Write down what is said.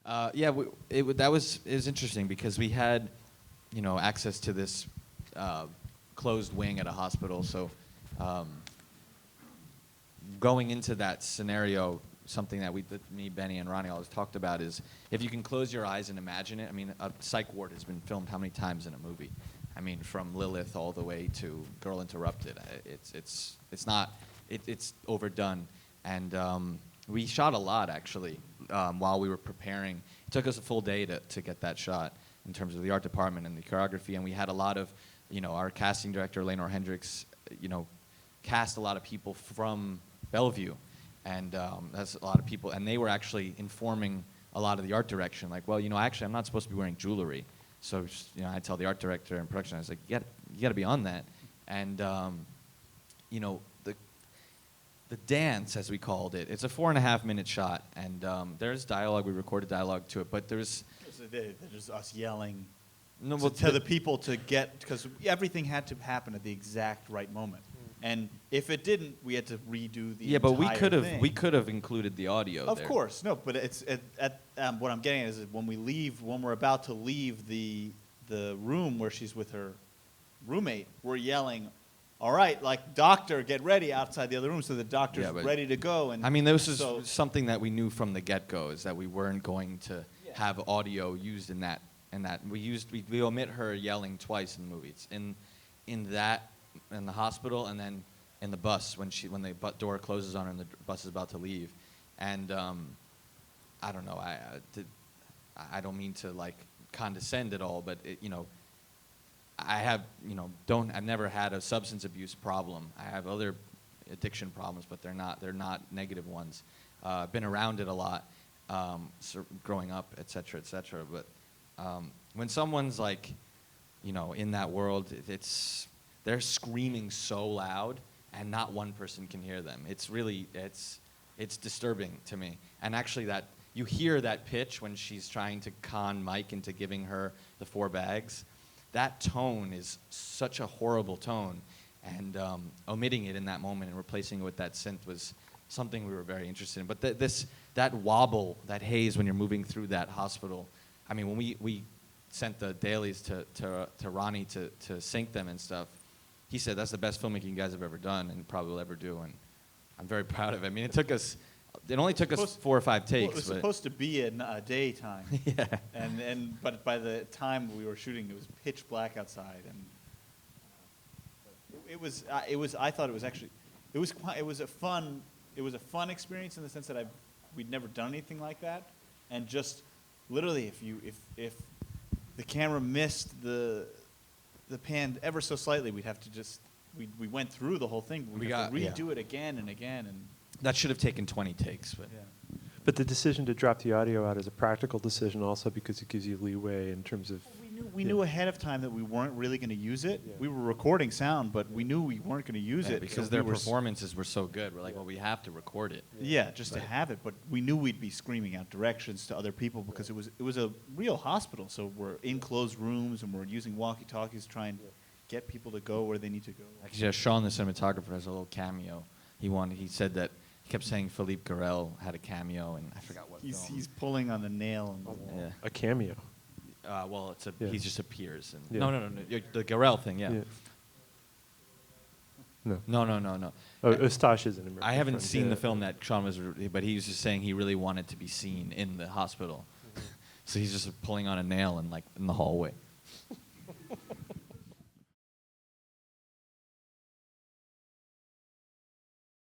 Yeah, that was interesting because we had, access to this closed wing at a hospital. So going into that scenario, something that me, Benny, and Ronnie always talked about is if you can close your eyes and imagine it. I mean, a psych ward has been filmed how many times in a movie? I mean, from Lilith all the way to Girl Interrupted. It's overdone, and we shot a lot actually while we were preparing. It took us a full day to get that shot in terms of the art department and the choreography, and we had a lot of, our casting director, Lenore Hendricks, cast a lot of people from Bellevue, and that's a lot of people, and they were actually informing a lot of the art direction, like, well, actually I'm not supposed to be wearing jewelry. So, I tell the art director and production, I was like, you got to be on that. And, the dance, as we called it, it's a 4.5-minute shot, and there's dialogue. We recorded dialogue to it, but there's us yelling no, to the people to get, because everything had to happen at the exact right moment. And if it didn't, we had to redo the but entire we could have included the audio. Of course, no, but it's what I'm getting at is that when we're about to leave the room where she's with her roommate, we're yelling, "All right, like doctor, get ready!" outside the other room, so the doctor's ready to go. And I mean, this is something that we knew from the get-go, is that we weren't going to have audio used in that. And that we omit her yelling twice in the movie. It's in the hospital, and then in the bus when the door closes on her and the bus is about to leave. And I don't know, I don't mean to like condescend at all, but I've never had a substance abuse problem. I have other addiction problems, but they're not negative ones. Been around it a lot, growing up, et cetera, but when someone's like, in that world, they're screaming so loud, and not one person can hear them. It's really, it's disturbing to me. And actually, that you hear that pitch when she's trying to con Mike into giving her the 4 bags. That tone is such a horrible tone, and omitting it in that moment and replacing it with that synth was something we were very interested in. But that wobble, that haze when you're moving through that hospital. I mean, when we sent the dailies to Ronnie to sync them and stuff, he said that's the best filmmaking you guys have ever done and probably will ever do, and I'm very proud of it. I mean, it only took us 4 or 5 takes. Well, it was supposed to be a daytime. Yeah. But by the time we were shooting, it was pitch black outside, and I thought it was actually, it was a fun experience in the sense that we'd never done anything like that, and just literally if the camera missed the pan ever so slightly, we'd have to we went through the whole thing. We'd have to redo it again and again, and that should have taken 20 takes. But But the decision to drop the audio out is a practical decision also because it gives you leeway in terms of... We knew ahead of time that we weren't really going to use it. Yeah. We were recording sound, but we knew we weren't going to use it. Because their performances were so good. We're like, well, we have to record it. Just to have it. But we knew we'd be screaming out directions to other people because it was a real hospital. So we're in closed rooms, and we're using walkie-talkies to try and get people to go where they need to go. Actually, Sean, the cinematographer, has a little cameo. He said that he kept saying Philippe Garrel had a cameo, and I forgot what film. He's pulling on the nail on the wall. Yeah. A cameo. Well, he just appears. And No. The Garrel thing, No. Oh, Eustache is an American. I haven't seen the film that Sean was, but he was just saying he really wanted to be seen in the hospital. So he's just pulling on a nail in the hallway.